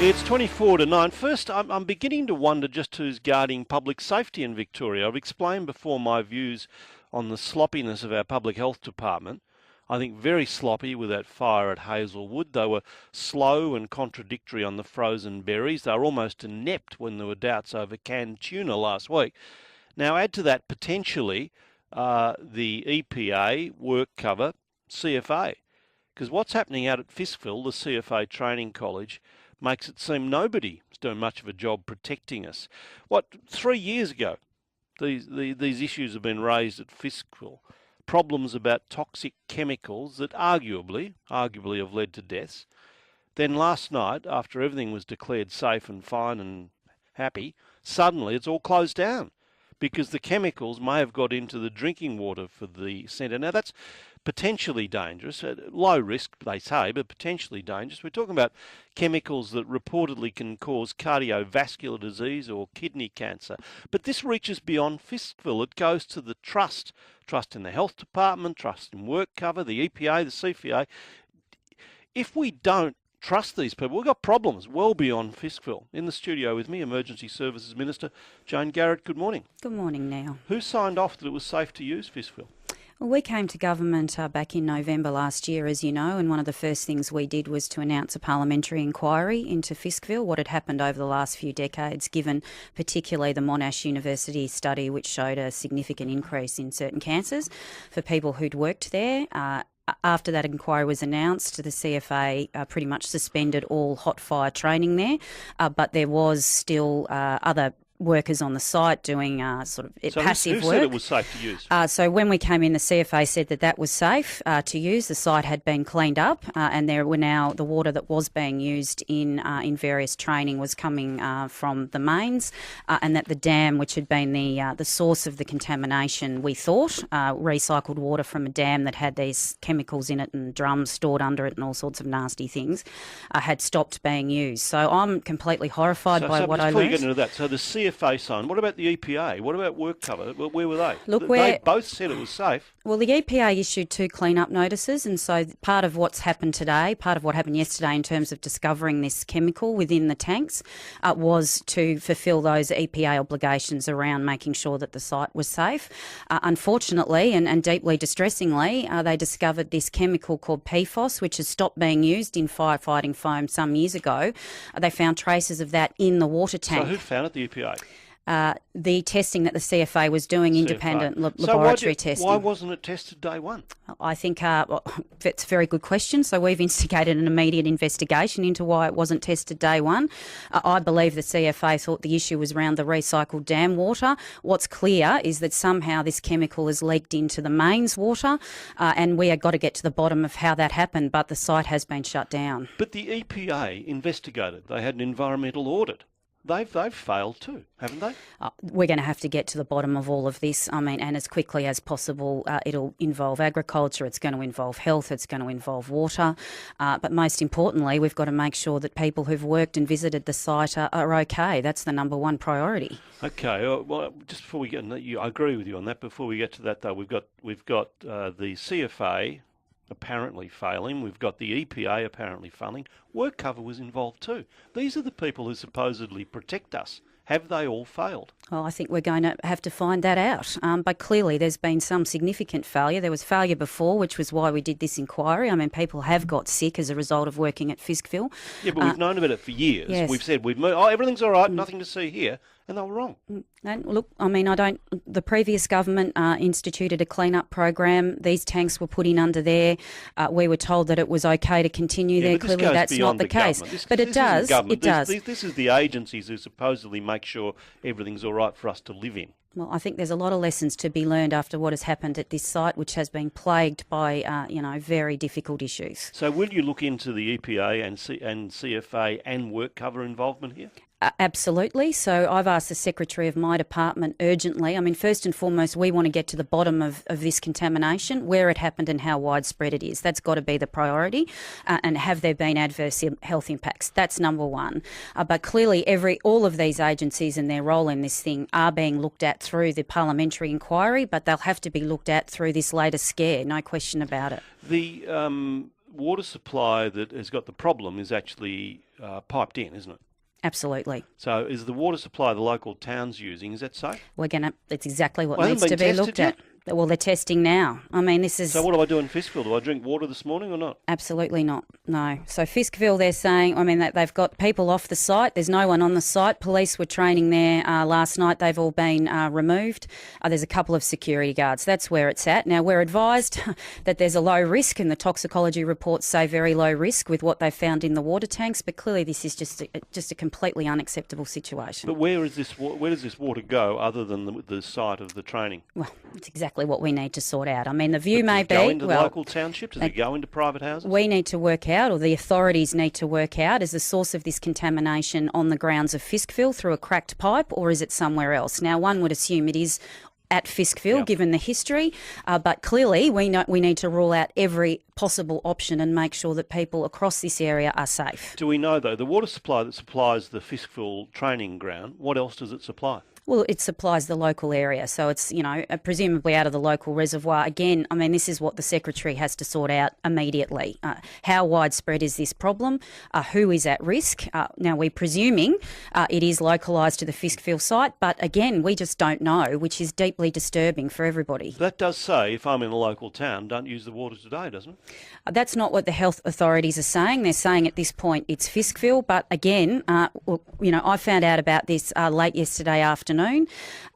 It's 24 to 9. First, I'm beginning to wonder just who's guarding public safety in Victoria. I've explained before my views on the sloppiness of our public health department. I think very sloppy with that fire at Hazelwood. They were slow and contradictory on the frozen berries. They were almost inept when there were doubts over canned tuna last week. Now add to that potentially the EPA, work cover, CFA. Because what's happening out at Fiskville, the CFA training college, makes it seem nobody is doing much of a job protecting us. 3 years ago, these issues have been raised at Fiskville. Problems about toxic chemicals that arguably have led to deaths. Then last night, after everything was declared safe and fine and happy, suddenly it's all closed down because the chemicals may have got into the drinking water for the centre. Now that's potentially dangerous, low risk they say, but potentially dangerous. We're talking about chemicals that reportedly can cause cardiovascular disease or kidney cancer. But this reaches beyond Fiskville. It goes to the trust in the health department, trust in work cover, the EPA, the CFA. If we don't trust these people, we've got problems well beyond Fiskville. In the studio with me, Emergency Services Minister Jane Garrett. Good morning. Good morning, Neil. Who signed off that it was safe to use Fiskville? Well, we came to government back in November last year, as you know, and one of the first things we did was to announce a parliamentary inquiry into Fiskville, what had happened over the last few decades, given particularly the Monash University study, which showed a significant increase in certain cancers for people who'd worked there. After that inquiry was announced, the CFA pretty much suspended all hot fire training there, but there was still other workers on the site doing passive work. Who said it was safe to use? So when we came in, the CFA said that was safe to use. The site had been cleaned up, and there were now the water that was being used in various training was coming from the mains, and that the dam, which had been the source of the contamination, we thought recycled water from a dam that had these chemicals in it and drums stored under it and all sorts of nasty things, had stopped being used. So I'm completely horrified by what I learned. Before you get into that, so the CFA signed. What about the EPA? What about work cover? Where were they? Look, they both said it was safe. Well, the EPA issued 2 clean-up notices, and so part of what's happened today, part of what happened yesterday in terms of discovering this chemical within the tanks was to fulfil those EPA obligations around making sure that the site was safe. Unfortunately, and deeply distressingly, they discovered this chemical called PFOS, which has stopped being used in firefighting foam some years ago. They found traces of that in the water tank. So who found it, the EPA? The testing that the CFA was doing, independent laboratory testing. Why wasn't it tested day one? I think that's a very good question. So we've instigated an immediate investigation into why it wasn't tested day one. I believe the CFA thought the issue was around the recycled dam water. What's clear is that somehow this chemical has leaked into the mains water, and we have got to get to the bottom of how that happened, but the site has been shut down. But the EPA investigated. They had an environmental audit. They've failed too, haven't they? We're going to have to get to the bottom of all of this. I mean, and as quickly as possible. It'll involve agriculture, it's going to involve health, it's going to involve water. But most importantly, we've got to make sure that people who've worked and visited the site are okay. That's the number one priority. Okay. Well, just before we get I agree with you on that. Before we get to that, though, we've got the CFA apparently failing. We've got the EPA apparently failing. Work cover was involved too. These are the people who supposedly protect us. Have they all failed? Well, I think we're going to have to find that out. But clearly there's been some significant failure. There was failure before, which was why we did this inquiry. I mean, people have got sick as a result of working at Fiskville. Yeah, but we've known about it for years. Yes. We've said, everything's all right, nothing to see here. And they were wrong. And look, I mean, the previous government instituted a clean-up program. These tanks were put in under there. We were told that it was okay to continue there. Clearly that's not the case. But it does. It does. This is the agencies who supposedly make sure everything's all right for us to live in. Well, I think there's a lot of lessons to be learned after what has happened at this site, which has been plagued by, very difficult issues. So will you look into the EPA and CFA and work cover involvement here? Absolutely. So I've asked the Secretary of my department urgently. I mean, first and foremost, we want to get to the bottom of this contamination, where it happened and how widespread it is. That's got to be the priority. And have there been adverse health impacts? That's number one. But clearly all of these agencies and their role in this thing are being looked at through the parliamentary inquiry, but they'll have to be looked at through this latest scare, no question about it. water supply that has got the problem is actually piped in, isn't it? Absolutely. So is the water supply the local town's using, is that safe? It's exactly what Well, needs to be looked at. Well, they're testing now. I mean, this is... So what do I do in Fiskville? Do I drink water this morning or not? Absolutely not, no. So Fiskville, they're saying, I mean, they've got people off the site. There's no one on the site. Police were training there last night. They've all been removed. There's a couple of security guards. That's where it's at. Now, we're advised that there's a low risk, and the toxicology reports say very low risk with what they found in the water tanks, but clearly this is just a completely unacceptable situation. But where does this water go other than the site of the training? Well, it's exactly what we need to sort out. I mean, the view may be... Does it go into the local township? Does it go into private houses? We need to work out, or the authorities need to work out, is the source of this contamination on the grounds of Fiskville through a cracked pipe, or is it somewhere else? Now, one would assume it is at Fiskville, given the history, but clearly we need to rule out every possible option and make sure that people across this area are safe. Do we know, though, the water supply that supplies the Fiskville training ground, what else does it supply? Well, it supplies the local area, so it's, presumably out of the local reservoir. Again, I mean, this is what the Secretary has to sort out immediately. How widespread is this problem? Who is at risk? Now, we're presuming it is localised to the Fiskville site, but again, we just don't know, which is deeply disturbing for everybody. That does say, if I'm in a local town, don't use the water today, doesn't it? That's not what the health authorities are saying. They're saying at this point it's Fiskville, but again, I found out about this late yesterday afternoon.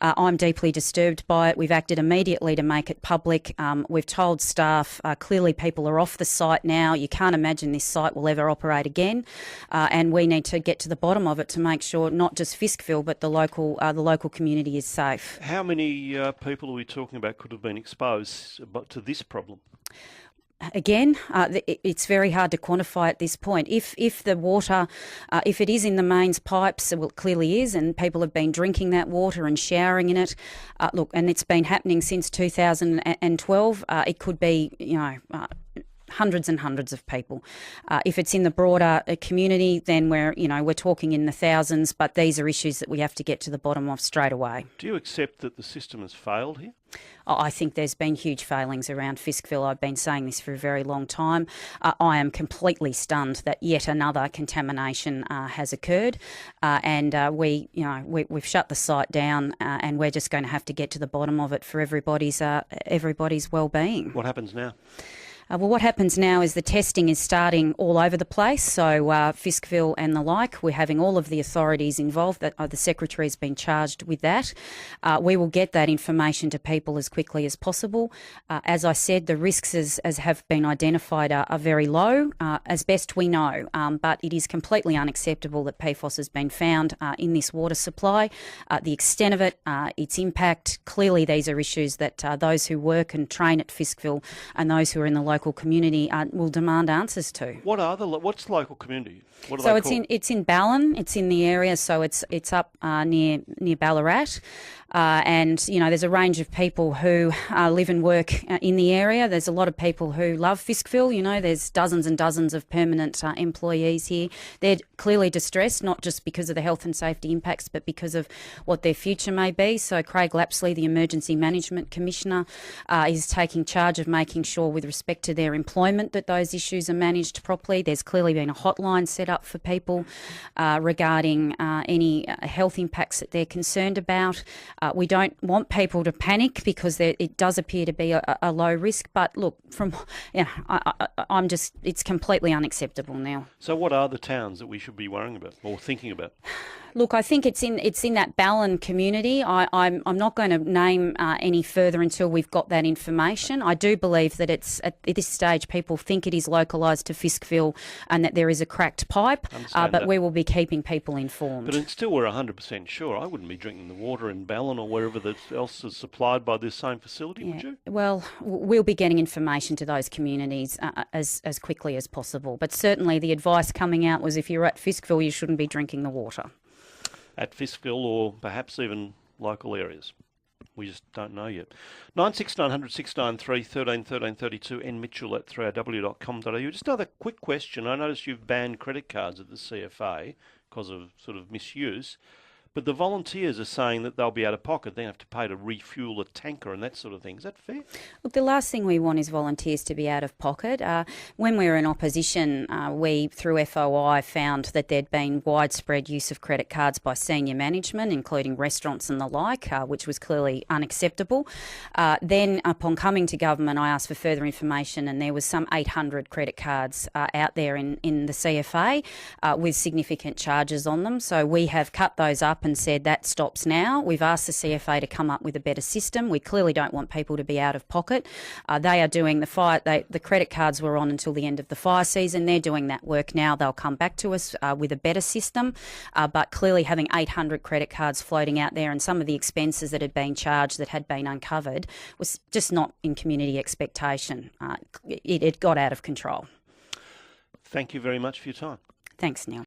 I'm deeply disturbed by it. We've acted immediately to make it public. We've told staff, clearly people are off the site now. You can't imagine this site will ever operate again. And we need to get to the bottom of it to make sure not just Fiskville, but the local community is safe. How many people are we talking about could have been exposed to this problem? Again, it's very hard to quantify at this point. If the water, if it is in the mains pipes, well, it clearly is, and people have been drinking that water and showering in it. And it's been happening since 2012. It could be, hundreds and hundreds of people. If it's in the broader community, then we're talking in the thousands, but these are issues that we have to get to the bottom of straight away. Do you accept that the system has failed here? I think there's been huge failings around Fiskville. I've been saying this for a very long time. I am completely stunned that yet another contamination has occurred, and we've shut the site down, and we're just going to have to get to the bottom of it for everybody's well-being. What happens now? Well, what happens now is the testing is starting all over the place. So Fiskville and the like, we're having all of the authorities involved. The Secretary has been charged with that. We will get that information to people as quickly as possible. As I said, the risks as have been identified are very low, as best we know. But it is completely unacceptable that PFOS has been found in this water supply. The extent of it, its impact, clearly these are issues that those who work and train at Fiskville and those who are in the local community will demand answers to. What's local community? What are so they it's called? it's in Ballon. It's in the area, so it's up near Ballarat. And, there's a range of people who live and work in the area. There's a lot of people who love Fiskville. There's dozens and dozens of permanent employees here. They're clearly distressed, not just because of the health and safety impacts, but because of what their future may be. So Craig Lapsley, the Emergency Management Commissioner, is taking charge of making sure with respect to their employment that those issues are managed properly. There's clearly been a hotline set up for people regarding any health impacts that they're concerned about. We don't want people to panic because it does appear to be a low risk. But look, it's completely unacceptable now. So what are the towns that we should be worrying about or thinking about? Look, I think it's in that Ballon community. I'm not going to name any further until we've got that information. I do believe that it's at this stage people think it is localised to Fiskville and that there is a cracked pipe, but we will be keeping people informed. But until we're 100% sure, I wouldn't be drinking the water in Ballon or wherever else is supplied by this same facility, would you? Well, we'll be getting information to those communities as quickly as possible. But certainly the advice coming out was if you're at Fiskville, you shouldn't be drinking the water. At Fiskville or perhaps even local areas. We just don't know yet. 96900 693 13 13 32 and Mitchell at 3rw.com.au. Just another quick question. I notice you've banned credit cards at the CFA because of sort of misuse. But the volunteers are saying that they'll be out of pocket. They have to pay to refuel a tanker and that sort of thing. Is that fair? Look, the last thing we want is volunteers to be out of pocket. When we were in opposition, we, through FOI, found that there'd been widespread use of credit cards by senior management, including restaurants and the like, which was clearly unacceptable. Then, upon coming to government, I asked for further information, and there was some 800 credit cards out there in the CFA with significant charges on them. So we have cut those up and said that stops now. We've asked the CFA to come up with a better system. We clearly don't want people to be out of pocket. They are doing the credit cards were on until the end of the fire season. They're doing that work now. They'll come back to us with a better system. But clearly having 800 credit cards floating out there and some of the expenses that had been charged that had been uncovered was just not in community expectation. It got out of control. Thank you very much for your time. Thanks, Neil.